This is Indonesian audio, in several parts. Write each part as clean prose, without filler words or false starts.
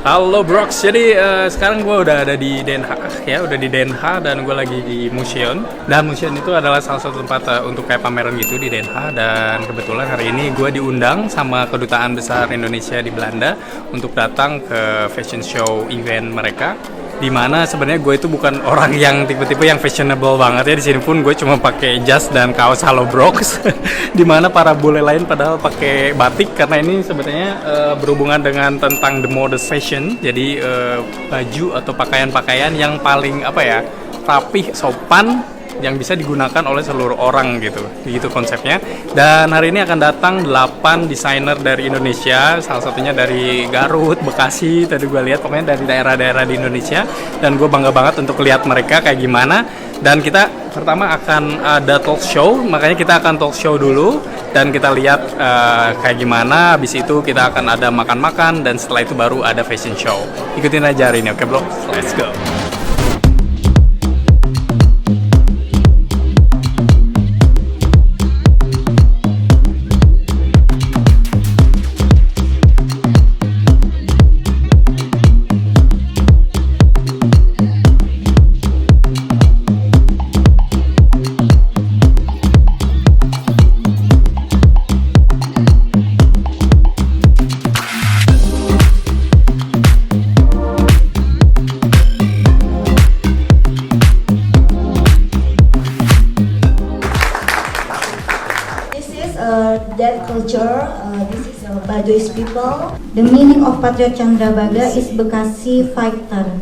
Halo Brox, jadi sekarang gue udah ada di Den Haag ya, udah di Den Haag dan gue lagi di museum. Dan museum itu adalah salah satu tempat untuk kayak pameran gitu di Den Haag. Dan kebetulan hari ini gue diundang sama Kedutaan Besar Indonesia di Belanda untuk datang ke fashion show event mereka. Dimana sebenarnya gue itu bukan orang yang tipe-tipe yang fashionable banget ya. Di sini pun gue cuma pakai jas dan kaos Halo Brox. Dimana para bule lain padahal pakai batik karena ini sebenarnya berhubungan dengan tentang the modest fashion. Jadi baju atau pakaian-pakaian yang paling rapih, sopan, yang bisa digunakan oleh seluruh orang gitu konsepnya. Dan hari ini akan datang 8 desainer dari Indonesia, salah satunya dari Garut, Bekasi, tadi gue lihat pokoknya dari daerah-daerah di Indonesia. Dan gue bangga banget untuk lihat mereka kayak gimana. Dan kita pertama akan ada talk show, makanya kita akan talk show dulu dan kita lihat kayak gimana. Habis itu kita akan ada makan-makan dan setelah itu baru ada fashion show. Ikutin aja hari ini, oke bro? Let's go. That culture, this is Badui's people. The meaning of Patriot Candrabaga is Bekasi fighter,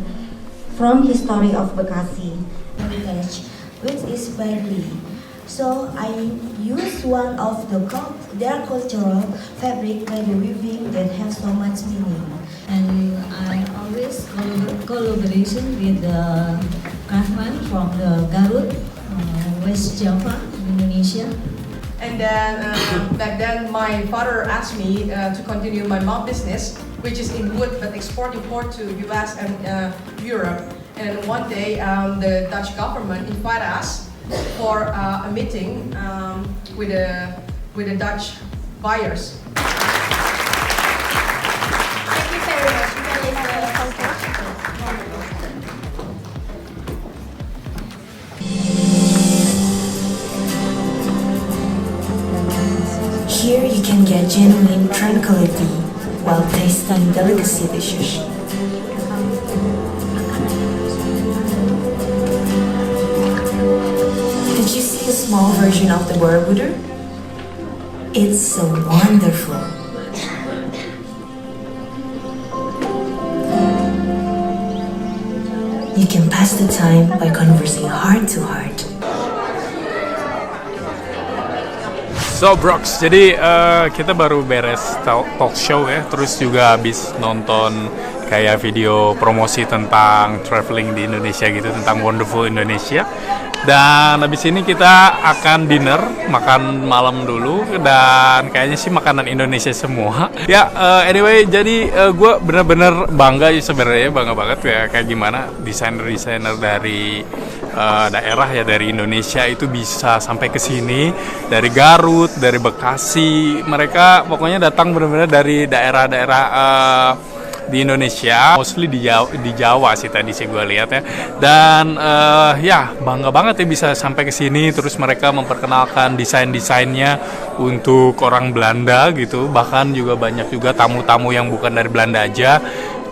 from history of Bekasi village, which is Bali. So I use one of their cultural fabric by the weaving that has so much meaning. And I always collaboration with the craftsman from the Garut, West Java, Indonesia. And then back then my father asked me to continue my mom business, which is in wood but import to US and Europe. And one day the Dutch government invited us for a meeting with the Dutch buyers. Thank you very much. Here you can get genuine tranquility while tasting delicacy dishes. Did you see a small version of the Borobudur? It's so wonderful. You can pass the time by conversing heart to heart. So Brox, jadi kita baru beres talk show ya, terus juga habis nonton kayak video promosi tentang traveling di Indonesia gitu, tentang Wonderful Indonesia. Dan habis ini kita akan dinner, makan malam dulu, dan kayaknya sih makanan Indonesia semua. Ya, anyway, jadi gue bener-bener bangga ya sebenarnya, bangga banget ya kayak gimana desainer-desainer dari daerah ya dari Indonesia itu bisa sampai ke sini, dari Garut, dari Bekasi. Mereka pokoknya datang benar-benar dari daerah-daerah di Indonesia, mostly di Jawa sih tadi sih gue lihat ya. Dan ya bangga banget ya bisa sampai ke sini, terus mereka memperkenalkan desain-desainnya untuk orang Belanda gitu. Bahkan juga banyak juga tamu-tamu yang bukan dari Belanda aja.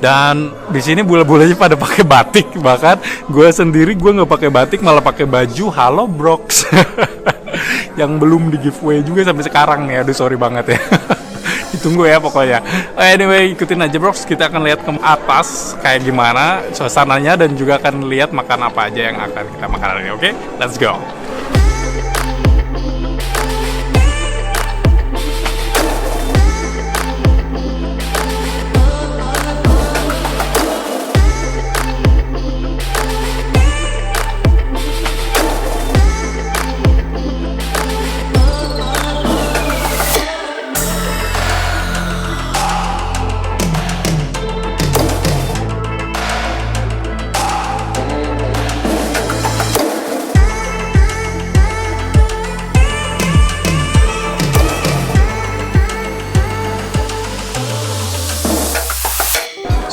Dan di sini bule-bulenya pada pakai batik, bahkan gue sendiri gue nggak pakai batik, malah pakai baju Halo Brox yang belum di giveaway juga sampai sekarang ya. Aduh sorry banget ya. Ditunggu ya pokoknya. Anyway, ikutin aja Brox, kita akan lihat ke atas kayak gimana suasananya dan juga akan lihat makan apa aja yang akan kita makan hari ini. Oke, let's go.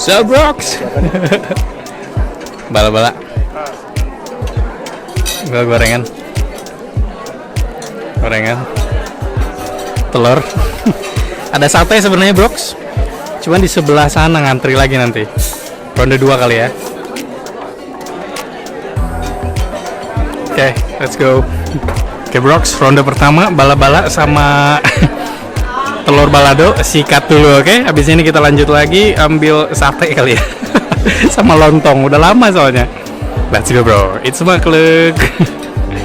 So Brox. Bala-bala. Gorengan. Telur. Ada sate sebenarnya Brox. Cuman di sebelah sana ngantri lagi nanti. Ronde 2 kali ya. Oke, let's go. Oke Brox, ronde pertama bala-bala sama telur balado, sikat dulu, oke? Habis ini kita lanjut lagi ambil sate kali ya. Sama lontong, udah lama soalnya. Let's go bro, it's makluk.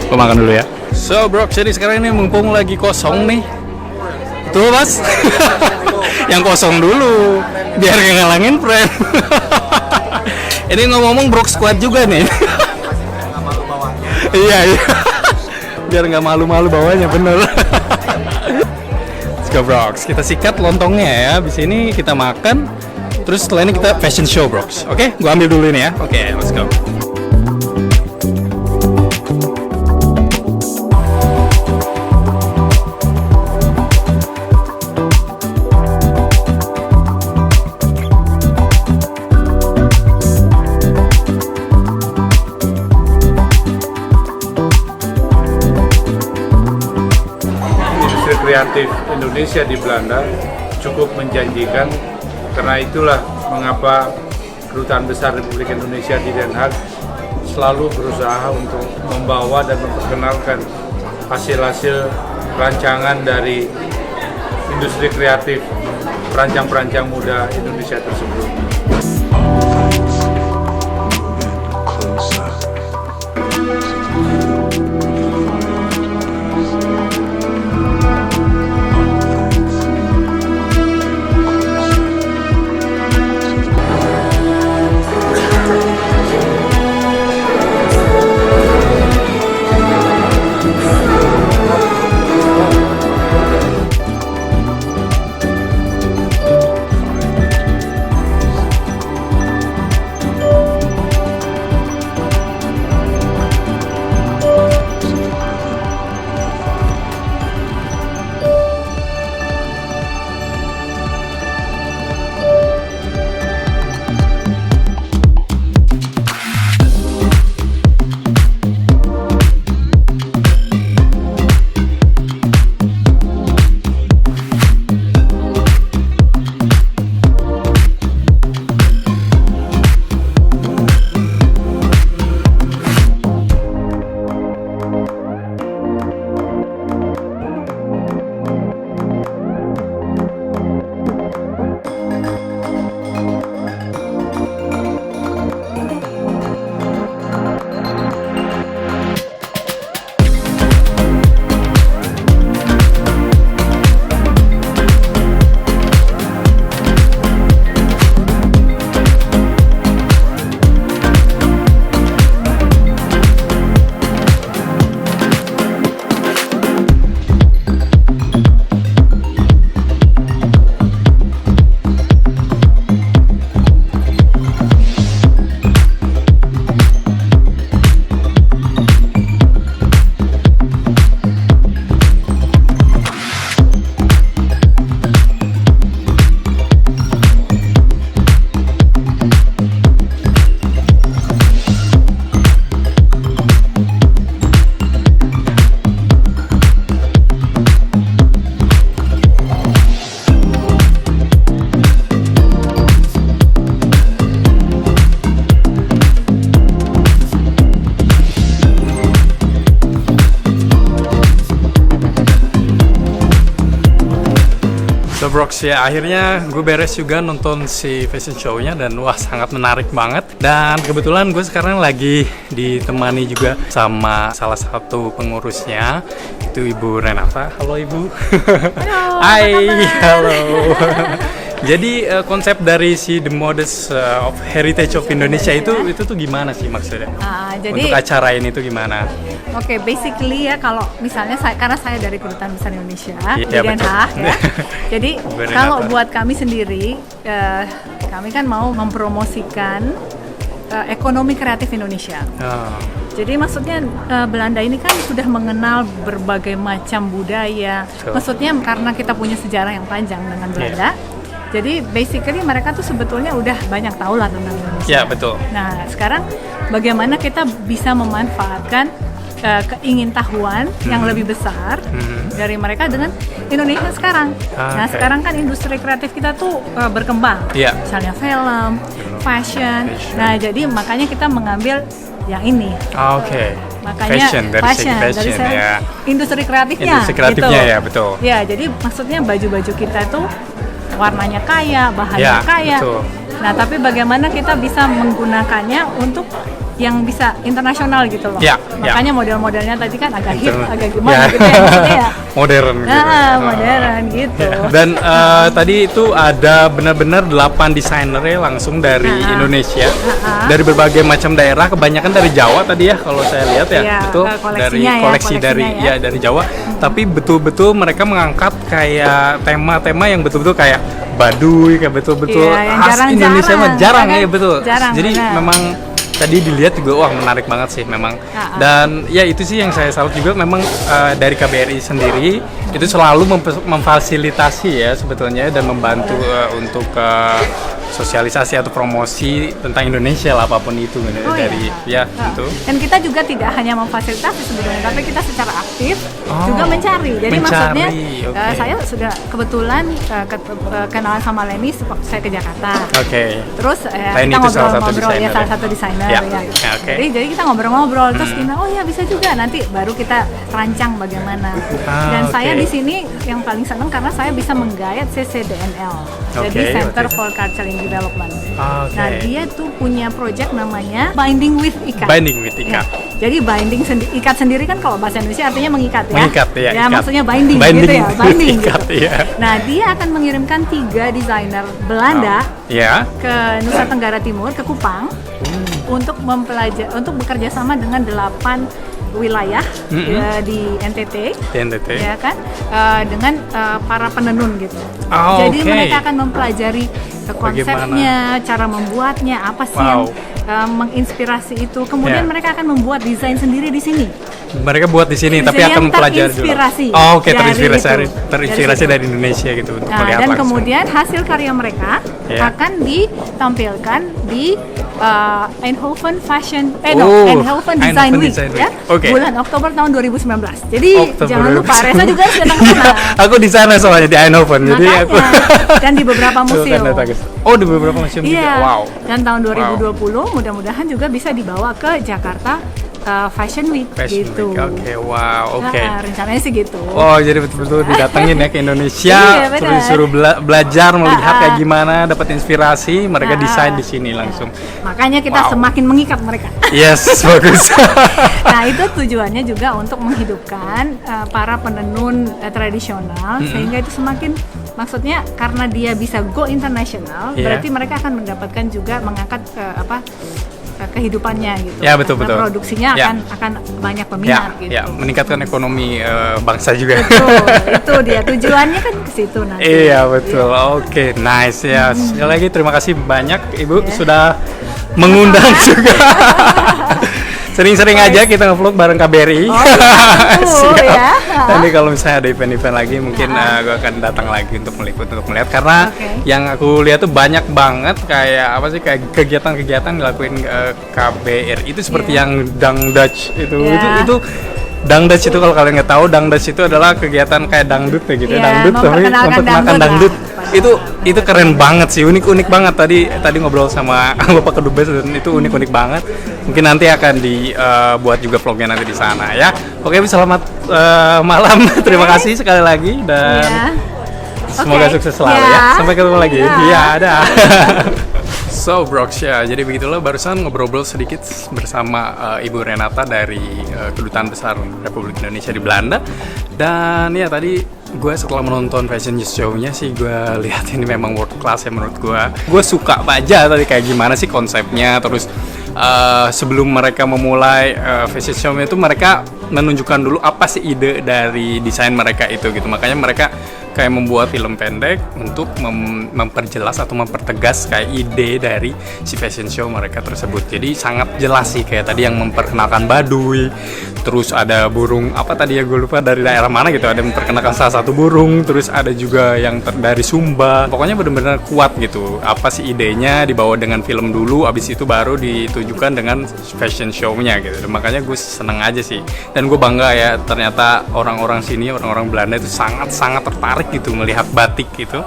Gue makan dulu ya. So Brox, jadi sekarang ini mumpung lagi kosong nih. Tuh mas. Yang kosong dulu, biar gak ngalangin friend. Ini ngomong-ngomong Brox squad juga nih. Iya. Biar nggak malu-malu bawahnya, bener. Let's go Brox, kita sikat lontongnya ya. Abis ini kita makan. Terus setelah ini kita fashion show Brox. Oke, gua ambil dulu ini ya. Oke, let's go. Kreatif Indonesia di Belanda cukup menjanjikan. Karena itulah mengapa Kedutaan Besar Republik Indonesia di Den Haag selalu berusaha untuk membawa dan memperkenalkan hasil-hasil rancangan dari industri kreatif perancang-perancang muda Indonesia tersebut. So Brox ya, akhirnya gue beres juga nonton si fashion show-nya dan wah sangat menarik banget. Dan kebetulan gue sekarang lagi ditemani juga sama salah satu pengurusnya, itu Ibu Renata. Halo Ibu. Halo. Hai, halo. Jadi konsep dari si The Modest of Heritage of Indonesia itu tuh gimana sih maksudnya? Jadi untuk acara ini tuh gimana? Oke, basically ya kalau misalnya karena saya dari Kedutaan Besar Indonesia di Iya, Den betul. Haag ya. Jadi Benar, kalau Renata. buat kami sendiri, kami kan mau mempromosikan ekonomi kreatif Indonesia. Oh. Jadi maksudnya Belanda ini kan sudah mengenal berbagai macam budaya. Betul. Maksudnya karena kita punya sejarah yang panjang dengan Belanda. Jadi basically mereka tuh sebetulnya udah banyak tahu lah tentang Indonesia. Ya, betul. Nah, sekarang bagaimana kita bisa memanfaatkan keingintahuan yang lebih besar dari mereka dengan Indonesia sekarang. Nah, Oke. sekarang kan industri kreatif kita tuh berkembang. Iya. Misalnya film, fashion. Nah, jadi makanya kita mengambil yang ini. Oke. Makanya Fashion, dari segi fashion, saya ya. industri kreatifnya. Industri kreatifnya, ya, betul. Ya, jadi maksudnya baju-baju kita tuh warnanya kaya, bahannya Ya, kaya. betul. Nah, tapi bagaimana kita bisa menggunakannya untuk yang bisa internasional gitu loh. Ya, Makanya model-modelnya tadi kan agak hip, Betul. agak gimana Ya. gitu ya maksudnya ya. Modern gitu. Nah, modern gitu. Ya, dan tadi itu ada benar-benar 8 desainer ya langsung dari Indonesia, dari berbagai macam daerah, kebanyakan dari Jawa tadi ya kalau saya lihat ya, Iya, itu koleksinya dari ya, koleksi dari koleksinya ya. dari Jawa, tapi betul-betul mereka mengangkat kayak tema-tema yang betul-betul kayak Baduy, kayak betul-betul Iya, yang khas jarang-jarang, Indonesia mah jarang ya kan? ya betul. Jarang, Jadi benar. memang tadi dilihat juga wah menarik banget sih memang. Dan ya itu sih yang saya salut juga memang dari KBRI sendiri itu selalu memfasilitasi ya sebetulnya dan membantu untuk sosialisasi atau promosi tentang Indonesia lah apapun itu dari ya itu. Dan kita juga tidak hanya memfasilitasi sebetulnya, tapi kita secara aktif Oh, juga mencari. Jadi mencari, maksudnya oke. saya sudah kebetulan kenalan sama Leni waktu saya ke Jakarta. Oke. Terus Leni kita itu salah satu ngobrol-ngobrol ya desainer salah ya? satu desainer Ya, ya. ya, oke. Jadi kita ngobrol-ngobrol terus kita oh ya bisa juga nanti baru kita rancang bagaimana. Dan oke. saya di sini yang paling senang karena saya bisa menggayat CCDNL. Jadi Oke, Center oke. for Cultural and Development. Oke. Nah, dia tuh punya project namanya Binding with Ikat. Binding with Ikat. Ya. Jadi ikat sendiri kan kalau bahasa Indonesia artinya mengikat ya. Mengikat, ya, ikat. Maksudnya binding gitu Binding ya, with binding. ikat, gitu. ya. Nah, dia akan mengirimkan 3 desainer Belanda Ya. ke Nusa Tenggara Timur, ke Kupang untuk bekerja sama dengan 8 wilayah ya, di NTT. Di NTT. Ya kan, dengan para penenun gitu. Oh, Jadi oke. mereka akan mempelajari konsepnya, cara membuatnya, apa sih Wow. yang menginspirasi itu. Kemudian Ya. mereka akan membuat desain sendiri di sini. Mereka buat di sini tapi Yang akan mempelajari dulu. terinspirasi Oh, oke, dari terinspirasi itu. dari Indonesia gitu untuk Nah, melihat dan langsung. kemudian hasil karya mereka Ya. akan ditampilkan di Eindhoven Oh, Eindhoven Design Eindhoven Week, Design Week. ya, Oke. bulan Oktober tahun 2019. Jadi Oktober jangan lupa 2019. Reza juga harus datang ke sana. Aku di sana soalnya di Eindhoven, jadi aku Makanya, dan di beberapa Tuh, museum. kan datang ke sana. Oh, di beberapa museum juga. Iya. Wow. Dan tahun 2020 mudah-mudahan juga bisa dibawa ke Jakarta Fashion Week Fashion gitu. Week. Oke, wow, oke. Nah, rencananya sih gitu. Oh, jadi betul-betul didatengin ya ke Indonesia, Iya, benar. terus disuruh belajar melihat kayak gimana, dapat inspirasi, mereka desain di sini langsung. Makanya kita Wow. semakin mengikat mereka. Yes, bagus. Nah, itu tujuannya juga untuk menghidupkan para penenun tradisional sehingga itu semakin maksudnya karena dia bisa go international, Iya. berarti mereka akan mendapatkan juga mengangkat kehidupannya gitu. Ya, betul, Karena betul. produksinya Ya. akan banyak Ya, peminat gitu. ya, meningkatkan ekonomi bangsa juga. Betul, itu dia tujuannya kan ke situ nanti. Iya, betul. Oke, nice ya. Sekali lagi terima kasih banyak Ibu sudah mengundang juga. Sering-sering aja kita nge-vlog bareng KBRI. Oh, iya, betul, Siap. ya. Nanti kalau misalnya ada event-event lagi mungkin gue akan datang lagi untuk meliput untuk melihat karena Oke. yang aku lihat tuh banyak banget kayak apa sih kayak kegiatan-kegiatan dilakuin KBRI itu seperti Iya. yang Dang Dutch itu Iya. itu Dangdut itu kalau kalian nggak tahu Dangdut itu adalah kegiatan kayak dangdut ya gitu Iya, dangdut tapi memperkenalkan memperkenalkan dangdut dangdut lah. itu keren banget sih unik banget tadi ngobrol sama Bapak Kedubes dan itu unik banget mungkin nanti akan dibuat juga vlognya nanti di sana ya oke selamat malam terima kasih sekali lagi dan Iya. semoga Oke. sukses selalu Ya. ya sampai ketemu lagi Ya. iya ada So Brox ya, jadi begitulah barusan ngobrol sedikit bersama Ibu Renata dari Kedutaan Besar Republik Indonesia di Belanda. Dan ya tadi gue setelah menonton fashion show-nya sih gue lihat ini memang world class ya menurut gue. Gue suka aja tadi kayak gimana sih konsepnya, terus sebelum mereka memulai fashion show-nya itu mereka menunjukkan dulu apa sih ide dari desain mereka itu gitu. Makanya mereka kayak membuat film pendek untuk memperjelas atau mempertegas kayak ide dari si fashion show mereka tersebut. Jadi sangat jelas sih, kayak tadi yang memperkenalkan Baduy, terus ada burung apa tadi ya, gue lupa dari daerah mana gitu, ada yang memperkenalkan salah satu burung, terus ada juga yang dari Sumba. Pokoknya benar-benar kuat gitu. Apa sih idenya dibawa dengan film dulu, abis itu baru ditujukan dengan fashion show-nya gitu. Makanya gue seneng aja sih, dan gue bangga ya ternyata orang-orang sini, orang-orang Belanda itu sangat-sangat tertarik gitu melihat batik gitu,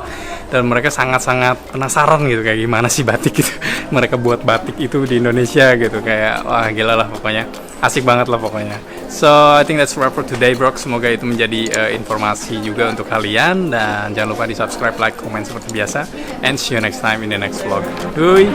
dan mereka sangat-sangat penasaran gitu kayak gimana sih batik gitu. Mereka buat batik itu di Indonesia gitu, kayak wah gila lah pokoknya, asik banget lah pokoknya. So I think that's wrap for today bro. Semoga itu menjadi informasi juga untuk kalian, dan jangan lupa di subscribe, like, comment seperti biasa, and see you next time in the next vlog. Doei.